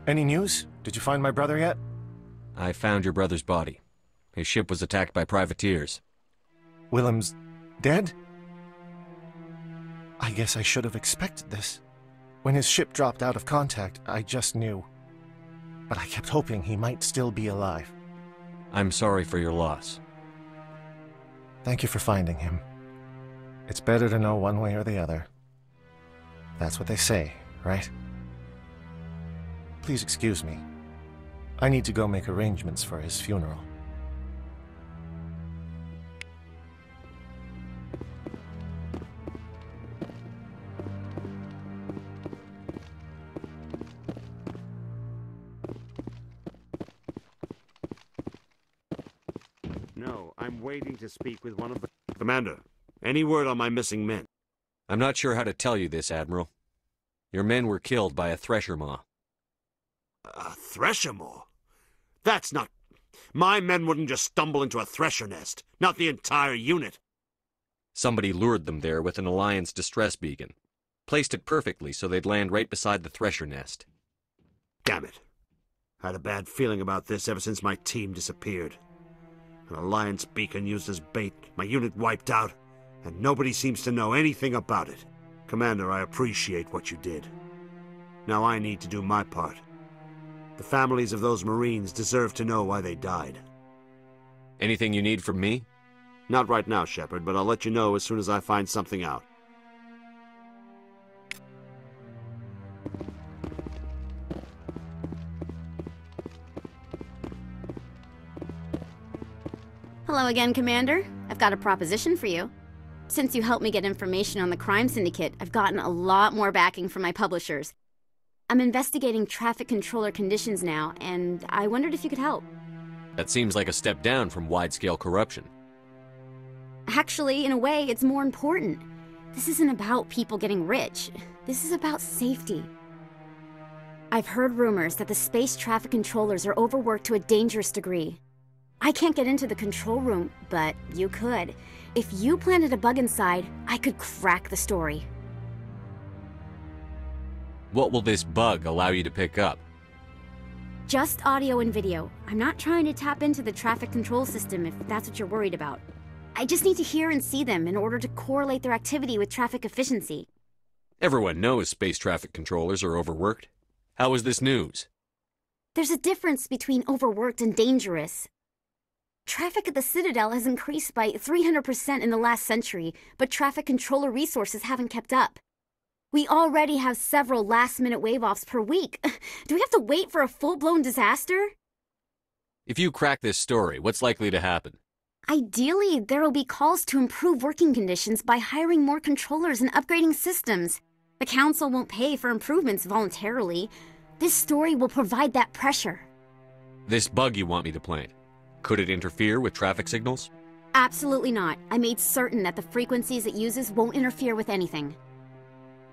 Any news? Did you find my brother yet? I found your brother's body. His ship was attacked by privateers. Willem's dead? I guess I should have expected this. When his ship dropped out of contact, I just knew. But I kept hoping he might still be alive. I'm sorry for your loss. Thank you for finding him. It's better to know one way or the other. That's what they say, right? Please excuse me. I need to go make arrangements for his funeral. No, I'm waiting to speak with one of the... Commander, any word on my missing men? I'm not sure how to tell you this, Admiral. Your men were killed by a thresher maw. A thresher maw? That's not... My men wouldn't just stumble into a thresher nest. Not the entire unit. Somebody lured them there with an Alliance distress beacon. Placed it perfectly so they'd land right beside the thresher nest. Damn it. I had a bad feeling about this ever since my team disappeared. An Alliance beacon used as bait, my unit wiped out, and nobody seems to know anything about it. Commander, I appreciate what you did. Now I need to do my part. The families of those Marines deserve to know why they died. Anything you need from me? Not right now, Shepard, but I'll let you know as soon as I find something out. Hello again, Commander. I've got a proposition for you. Since you helped me get information on the crime syndicate, I've gotten a lot more backing from my publishers. I'm investigating traffic controller conditions now, and I wondered if you could help. That seems like a step down from wide-scale corruption. Actually, in a way, it's more important. This isn't about people getting rich. This is about safety. I've heard rumors that the space traffic controllers are overworked to a dangerous degree. I can't get into the control room, but you could. If you planted a bug inside, I could crack the story. What will this bug allow you to pick up? Just audio and video. I'm not trying to tap into the traffic control system if that's what you're worried about. I just need to hear and see them in order to correlate their activity with traffic efficiency. Everyone knows space traffic controllers are overworked. How is this news? There's a difference between overworked and dangerous. Traffic at the Citadel has increased by 300% in the last century, but traffic controller resources haven't kept up. We already have several last-minute wave-offs per week. Do we have to wait for a full-blown disaster? If you crack this story, what's likely to happen? Ideally, there will be calls to improve working conditions by hiring more controllers and upgrading systems. The Council won't pay for improvements voluntarily. This story will provide that pressure. This bug you want me to plant, could it interfere with traffic signals? Absolutely not. I made certain that the frequencies it uses won't interfere with anything.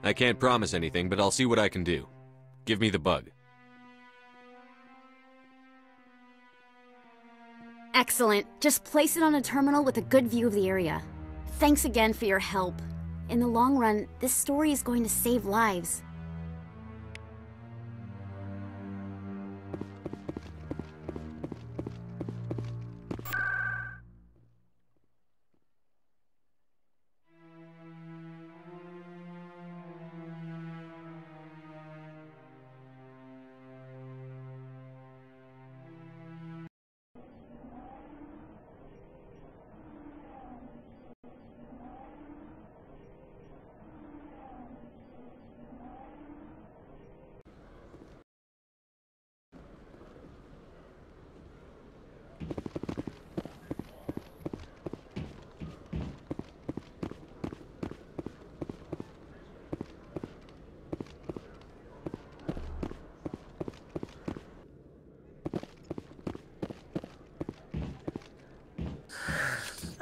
I can't promise anything, but I'll see what I can do. Give me the bug. Excellent. Just place it on a terminal with a good view of the area. Thanks again for your help. In the long run, this story is going to save lives.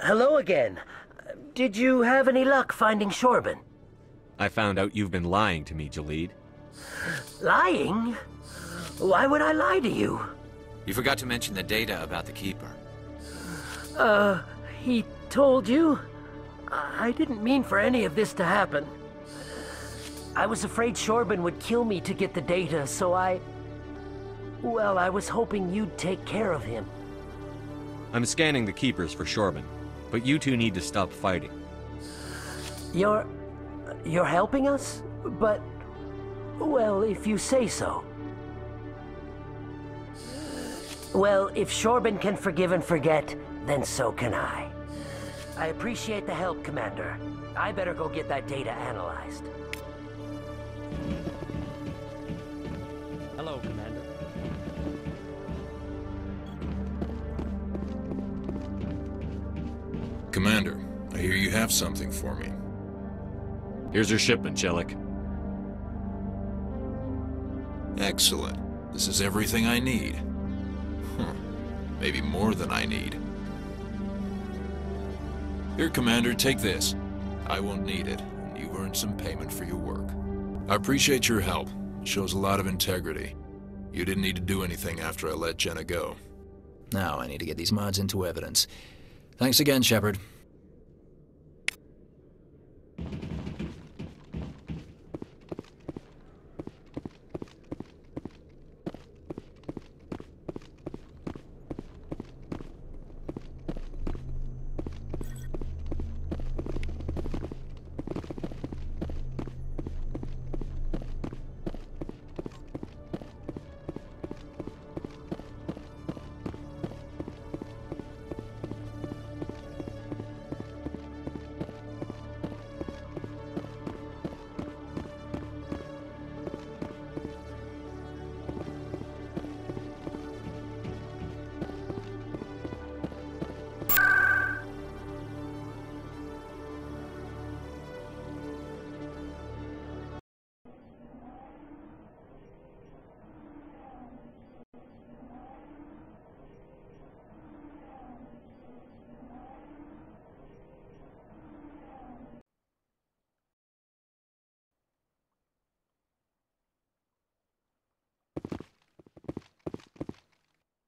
Hello again. Did you have any luck finding Shorban? I found out you've been lying to me, Jalid. Lying? Why would I lie to you? You forgot to mention the data about the Keeper. He told you? I didn't mean for any of this to happen. I was afraid Shorben would kill me to get the data, so well, I was hoping you'd take care of him. I'm scanning the Keepers for Shorben, but you two need to stop fighting. You're helping us? But, well, if you say so. Well, if Shorben can forgive and forget, then so can I. I appreciate the help, Commander. I better go get that data analyzed. Hello, Commander. Commander, I hear you have something for me. Here's your shipment, Chelik. Excellent. This is everything I need. Maybe more than I need. Here, Commander, take this. I won't need it, and you've earned some payment for your work. I appreciate your help. It shows a lot of integrity. You didn't need to do anything after I let Jenna go. Now I need to get these mods into evidence. Thanks again, Shepard.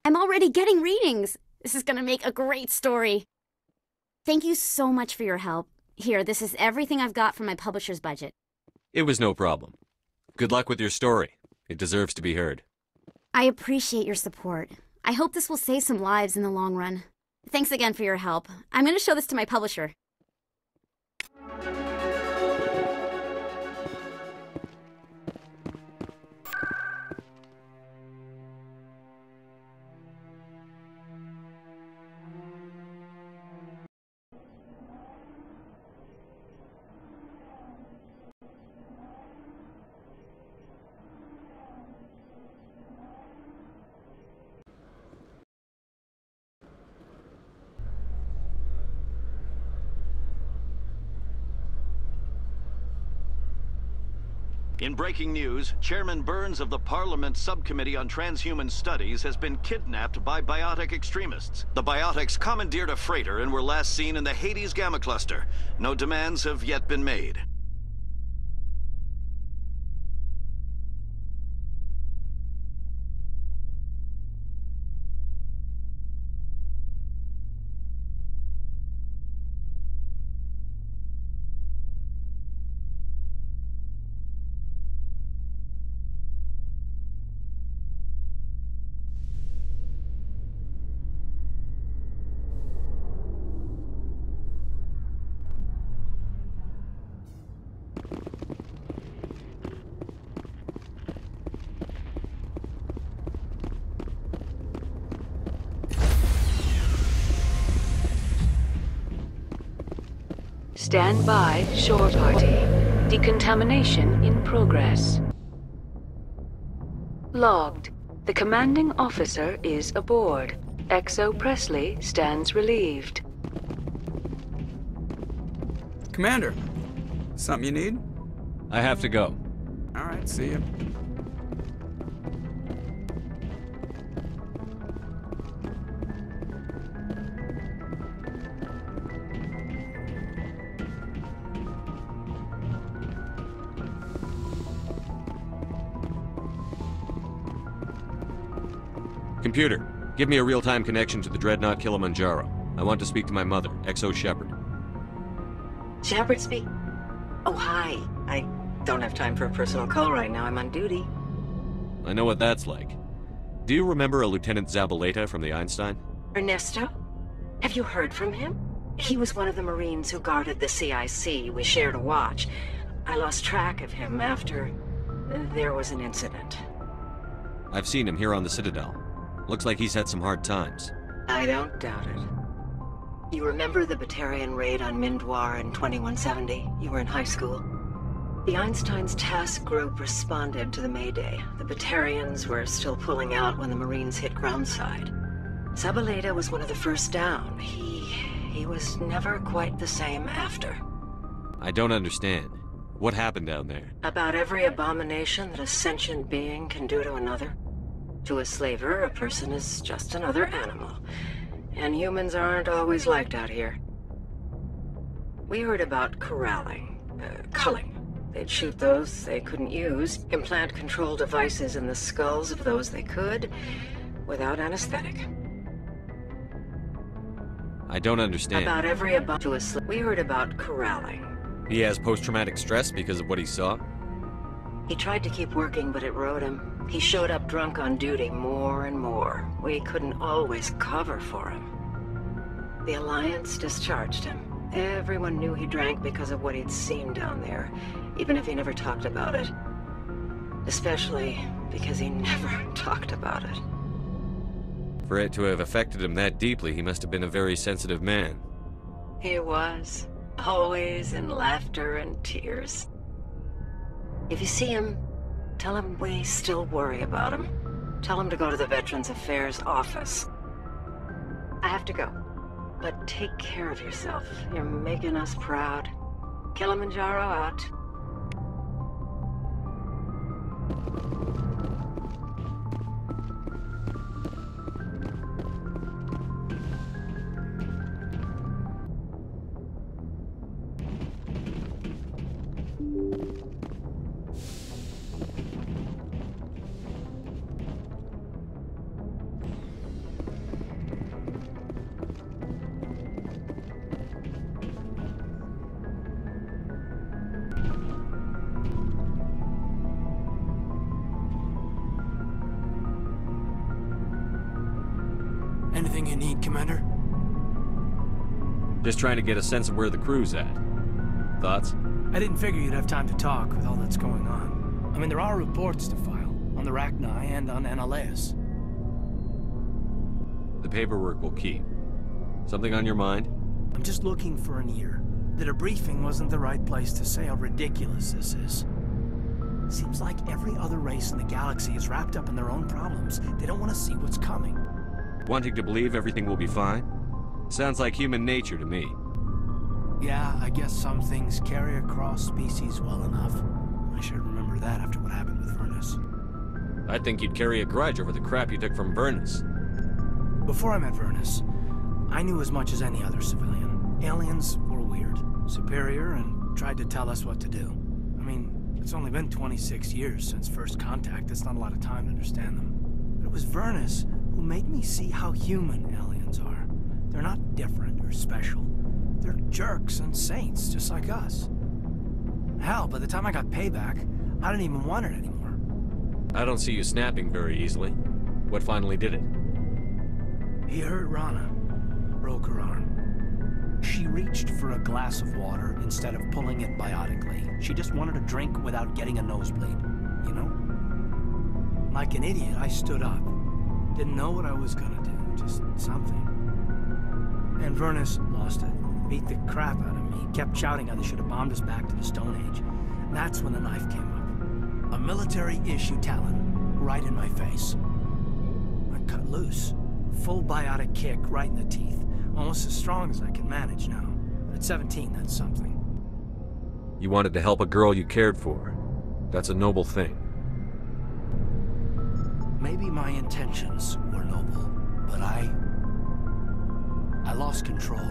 I'm already getting readings. This is gonna make a great story. Thank you so much for your help. Here, this is everything I've got from my publisher's budget. It was no problem. Good luck with your story. It deserves to be heard. I appreciate your support. I hope this will save some lives in the long run. Thanks again for your help. I'm gonna show this to my publisher. In breaking news, Chairman Burns of the Parliament Subcommittee on Transhuman Studies has been kidnapped by biotic extremists. The biotics commandeered a freighter and were last seen in the Hades Gamma Cluster. No demands have yet been made. Stand by, shore party. Decontamination in progress. Logged. The commanding officer is aboard. XO Presley stands relieved. Commander, something you need? I have to go. All right, see you. Computer, give me a real-time connection to the Dreadnought Kilimanjaro. I want to speak to my mother, XO Shepard. Shepard speak? Oh, hi. I don't have time for a personal call right now. I'm on duty. I know what that's like. Do you remember a Lieutenant Zabaleta from the Einstein? Ernesto? Have you heard from him? He was one of the Marines who guarded the CIC. We shared a watch. I lost track of him after there was an incident. I've seen him here on the Citadel. Looks like he's had some hard times. I don't doubt it. You remember the Batarian raid on Mindwar in 2170? You were in high school. The Einstein's task group responded to the Mayday. The Batarians were still pulling out when the Marines hit groundside. Zabaleta was one of the first down. He was never quite the same after. I don't understand. What happened down there? About every abomination that a sentient being can do to another. To a slaver, a person is just another animal. And humans aren't always liked out here. We heard about corralling, culling. They'd shoot those they couldn't use, implant control devices in the skulls of those they could, without anesthetic. I don't understand. About every we heard about corralling. He has post-traumatic stress because of what he saw? He tried to keep working, but it rode him. He showed up drunk on duty more and more. We couldn't always cover for him. The Alliance discharged him. Everyone knew he drank because of what he'd seen down there, even if he never talked about it. Especially because he never talked about it. For it to have affected him that deeply, he must have been a very sensitive man. He was. Always in laughter and tears. If you see him, tell him we still worry about him. Tell him to go to the Veterans Affairs office. I have to go. But take care of yourself. You're making us proud. Kilimanjaro out. Anything you need, Commander? Just trying to get a sense of where the crew's at. Thoughts? I didn't figure you'd have time to talk with all that's going on. I mean, there are reports to file, on the Rachni and on Annaleus. The paperwork will keep. Something on your mind? I'm just looking for an ear. The debriefing wasn't the right place to say how ridiculous this is. Seems like every other race in the galaxy is wrapped up in their own problems. They don't want to see what's coming. Wanting to believe everything will be fine? Sounds like human nature to me. Yeah, I guess some things carry across species well enough. I should remember that after what happened with Vernus. I think you'd carry a grudge over the crap you took from Vernus. Before I met Vernus, I knew as much as any other civilian. Aliens were weird, superior, and tried to tell us what to do. I mean, it's only been 26 years since first contact. That's not a lot of time to understand them. But it was Vernus who made me see how human aliens are. They're not different or special. They're jerks and saints, just like us. Hell, by the time I got payback, I didn't even want it anymore. I don't see you snapping very easily. What finally did it? He hurt Rana. Broke her arm. She reached for a glass of water instead of pulling it biotically. She just wanted a drink without getting a nosebleed, you know? Like an idiot, I stood up. Didn't know what I was gonna do, just something. And Vernus lost it. Beat the crap out of me. Kept shouting how they should have bombed us back to the Stone Age. That's when the knife came up. A military-issue Talon, right in my face. I cut loose. Full biotic kick right in the teeth. Almost as strong as I can manage now. At 17, that's something. You wanted to help a girl you cared for. That's a noble thing. Maybe my intentions were noble, but I lost control.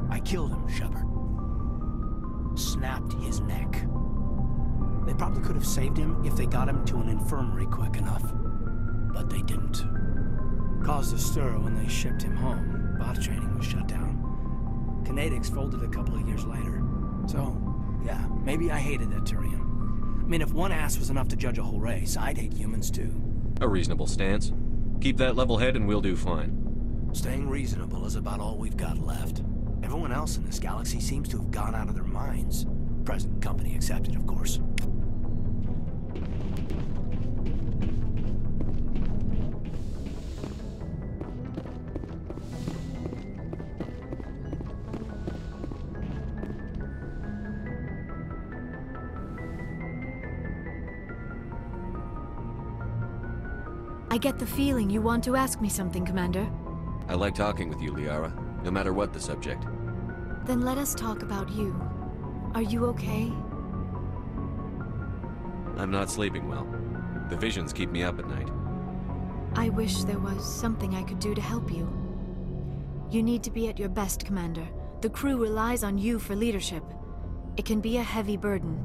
I killed him, Shepard. Snapped his neck. They probably could have saved him if they got him to an infirmary quick enough. But they didn't. Caused a stir when they shipped him home, but ops training was shut down. Kinetics folded a couple of years later. So, yeah, maybe I hated that Turian. I mean, if one ass was enough to judge a whole race, I'd hate humans too. A reasonable stance. Keep that level head and we'll do fine. Staying reasonable is about all we've got left. Everyone else in this galaxy seems to have gone out of their minds. Present company accepted, of course. I get the feeling you want to ask me something, Commander. I like talking with you, Liara, no matter what the subject. Then let us talk about you. Are you okay? I'm not sleeping well. The visions keep me up at night. I wish there was something I could do to help you. You need to be at your best, Commander. The crew relies on you for leadership. It can be a heavy burden.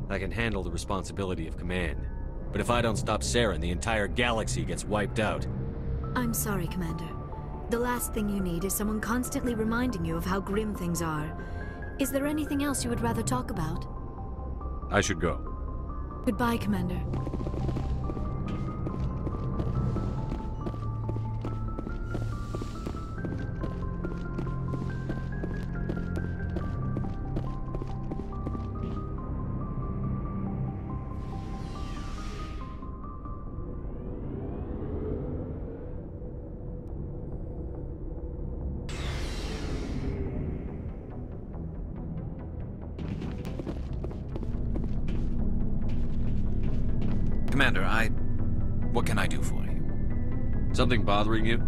I can handle the responsibility of command. But if I don't stop Saren, the entire galaxy gets wiped out. I'm sorry, Commander. The last thing you need is someone constantly reminding you of how grim things are. Is there anything else you would rather talk about? I should go. Goodbye, Commander. Commander, what can I do for you? Something bothering you?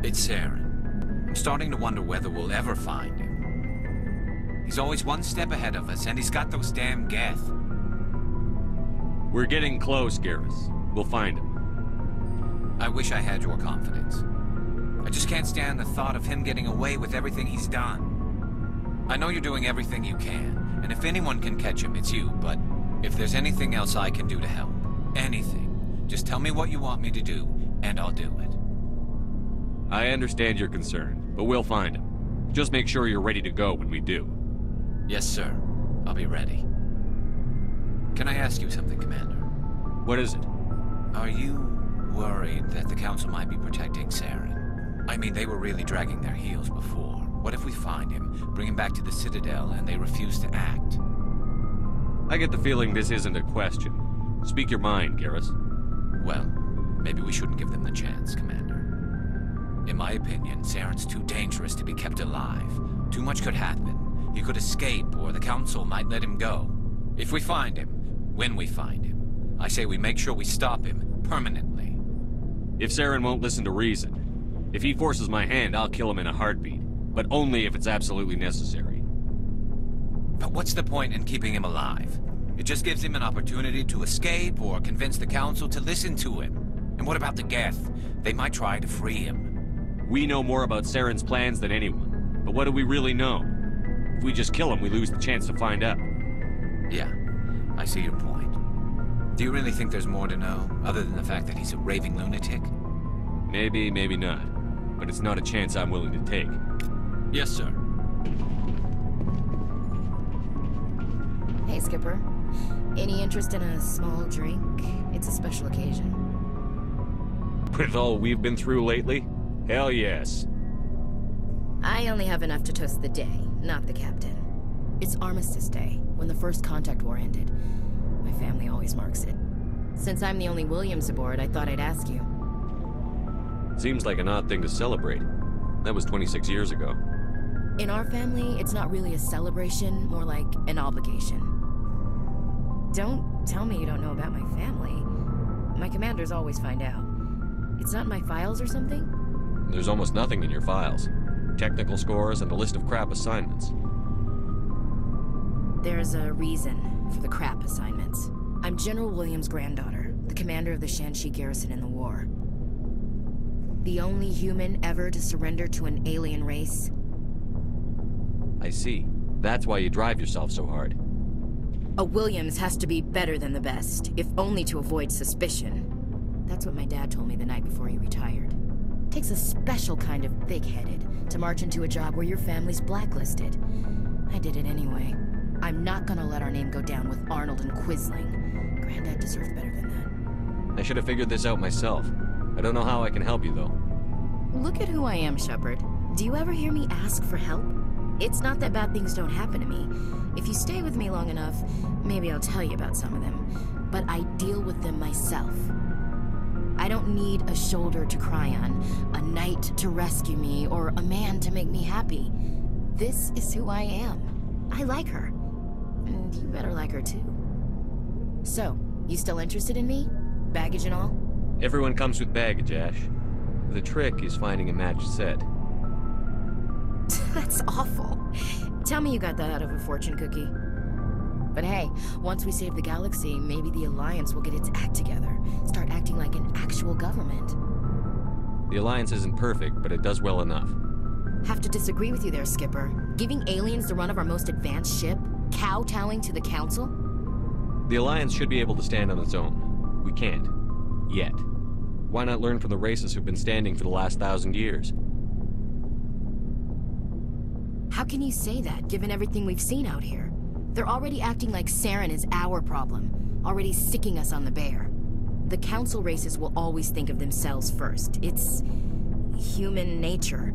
It's Saren. I'm starting to wonder whether we'll ever find him. He's always one step ahead of us, and he's got those damn Geth. We're getting close, Garrus. We'll find him. I wish I had your confidence. I just can't stand the thought of him getting away with everything he's done. I know you're doing everything you can, and if anyone can catch him, it's you, but if there's anything else I can do to help, anything, just tell me what you want me to do, and I'll do it. I understand your concern, but we'll find him. Just make sure you're ready to go when we do. Yes, sir. I'll be ready. Can I ask you something, Commander? What is it? Are you worried that the Council might be protecting Saren? I mean, they were really dragging their heels before. What if we find him, bring him back to the Citadel, and they refuse to act? I get the feeling this isn't a question. Speak your mind, Garrus. Well, maybe we shouldn't give them the chance, Commander. In my opinion, Saren's too dangerous to be kept alive. Too much could happen. He could escape, or the Council might let him go. If we find him, when we find him, I say we make sure we stop him, permanently. If Saren won't listen to reason, if he forces my hand, I'll kill him in a heartbeat. But only if it's absolutely necessary. But what's the point in keeping him alive? It just gives him an opportunity to escape or convince the Council to listen to him. And what about the Geth? They might try to free him. We know more about Saren's plans than anyone. But what do we really know? If we just kill him, we lose the chance to find out. Yeah, I see your point. Do you really think there's more to know, other than the fact that he's a raving lunatic? Maybe, maybe not. But it's not a chance I'm willing to take. Yes, sir. Hey, Skipper. Any interest in a small drink? It's a special occasion. With all we've been through lately? Hell yes. I only have enough to toast the day, not the captain. It's Armistice Day, when the first contact war ended. My family always marks it. Since I'm the only Williams aboard, I thought I'd ask you. Seems like an odd thing to celebrate. That was 26 years ago. In our family, it's not really a celebration, more like an obligation. Don't tell me you don't know about my family. My commanders always find out. It's not in my files or something? There's almost nothing in your files. Technical scores and a list of crap assignments. There's a reason for the crap assignments. I'm General Williams' granddaughter, the commander of the Shanxi garrison in the war. The only human ever to surrender to an alien race. I see. That's why you drive yourself so hard. A Williams has to be better than the best, if only to avoid suspicion. That's what my dad told me the night before he retired. Takes a special kind of thick-headed to march into a job where your family's blacklisted. I did it anyway. I'm not gonna let our name go down with Arnold and Quisling. Granddad deserved better than that. I should have figured this out myself. I don't know how I can help you, though. Look at who I am, Shepard. Do you ever hear me ask for help? It's not that bad things don't happen to me. If you stay with me long enough, maybe I'll tell you about some of them. But I deal with them myself. I don't need a shoulder to cry on, a knight to rescue me, or a man to make me happy. This is who I am. I like her. And you better like her too. So, you still interested in me? Baggage and all? Everyone comes with baggage, Ash. The trick is finding a matched set. That's awful. Tell me you got that out of a fortune cookie. But hey, once we save the galaxy, maybe the Alliance will get its act together. Start acting like an actual government. The Alliance isn't perfect, but it does well enough. Have to disagree with you there, Skipper. Giving aliens the run of our most advanced ship? Kowtowing to the Council? The Alliance should be able to stand on its own. We can't. Yet. Why not learn from the races who've been standing for the last 1,000 years? How can you say that, given everything we've seen out here? They're already acting like Saren is our problem, already sticking us on the bear. The Council races will always think of themselves first. It's human nature.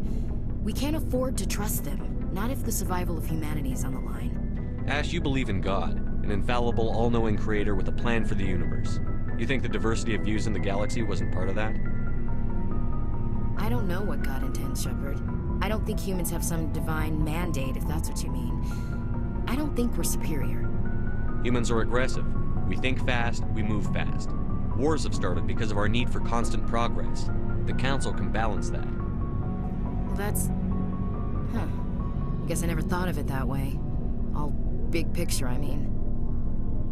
We can't afford to trust them, not if the survival of humanity is on the line. Ash, you believe in God, an infallible, all-knowing creator with a plan for the universe. You think the diversity of views in the galaxy wasn't part of that? I don't know what God intends, Shepard. I don't think humans have some divine mandate, if that's what you mean. I don't think we're superior. Humans are aggressive. We think fast, we move fast. Wars have started because of our need for constant progress. The Council can balance that. Well, that's... Huh. I guess I never thought of it that way. All big picture, I mean.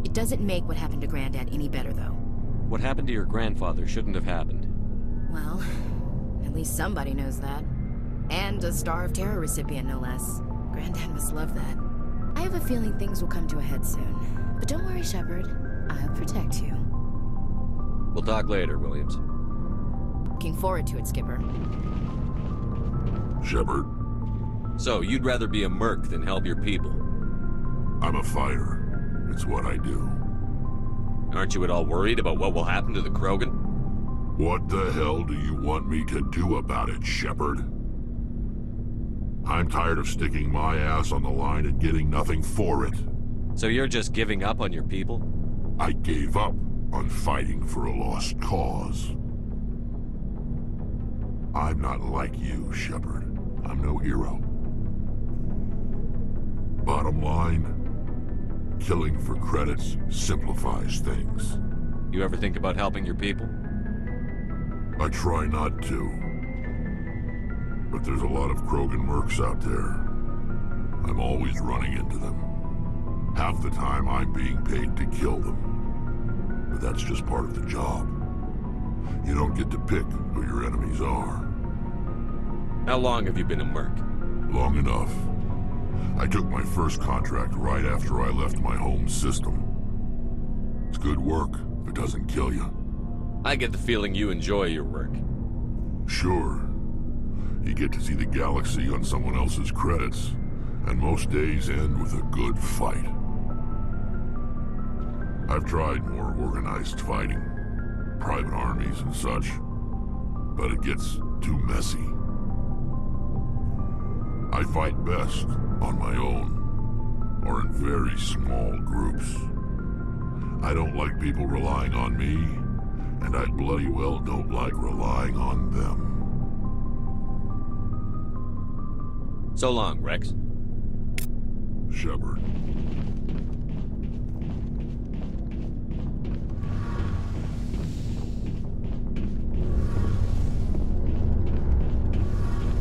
It doesn't make what happened to Granddad any better, though. What happened to your grandfather shouldn't have happened. Well, at least somebody knows that. And a Star of Terror recipient, no less. Granddad must love that. I have a feeling things will come to a head soon. But don't worry, Shepard. I'll protect you. We'll talk later, Williams. Looking forward to it, Skipper. Shepard. So, you'd rather be a merc than help your people? I'm a fighter. It's what I do. Aren't you at all worried about what will happen to the Krogan? What the hell do you want me to do about it, Shepard? I'm tired of sticking my ass on the line and getting nothing for it. So you're just giving up on your people? I gave up on fighting for a lost cause. I'm not like you, Shepard. I'm no hero. Bottom line, killing for credits simplifies things. You ever think about helping your people? I try not to. But there's a lot of Krogan mercs out there. I'm always running into them. Half the time I'm being paid to kill them. But that's just part of the job. You don't get to pick who your enemies are. How long have you been a merc? Long enough. I took my first contract right after I left my home system. It's good work if it doesn't kill you. I get the feeling you enjoy your work. Sure. You get to see the galaxy on someone else's credits, and most days end with a good fight. I've tried more organized fighting, private armies and such, but it gets too messy. I fight best on my own, or in very small groups. I don't like people relying on me, and I bloody well don't like relying on them. So long, Rex. Shepard.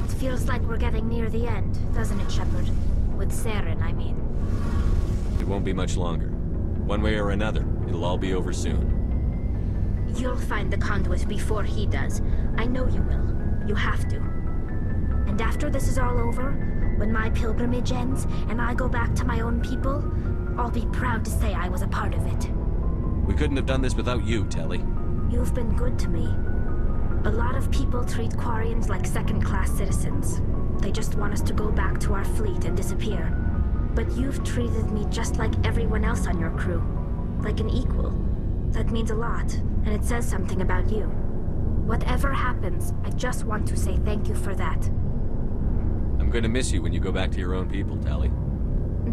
It feels like we're getting near the end, doesn't it, Shepard? With Saren, I mean. It won't be much longer. One way or another, it'll all be over soon. You'll find the conduit before he does. I know you will. You have to. And after this is all over, when my pilgrimage ends and I go back to my own people, I'll be proud to say I was a part of it. We couldn't have done this without you, Telly. You've been good to me. A lot of people treat Quarians like second-class citizens. They just want us to go back to our fleet and disappear. But you've treated me just like everyone else on your crew. Like an equal. That means a lot, and it says something about you. Whatever happens, I just want to say thank you for that. I'm gonna miss you when you go back to your own people, Tali.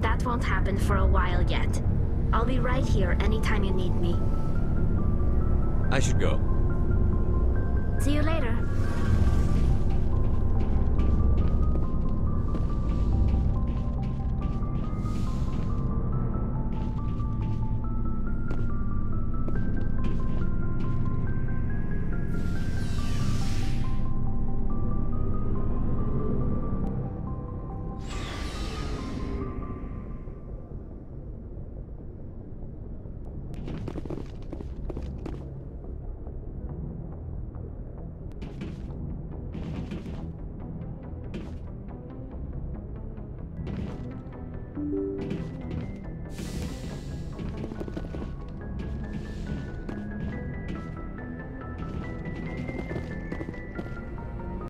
That won't happen for a while yet. I'll be right here anytime you need me. I should go. See you later.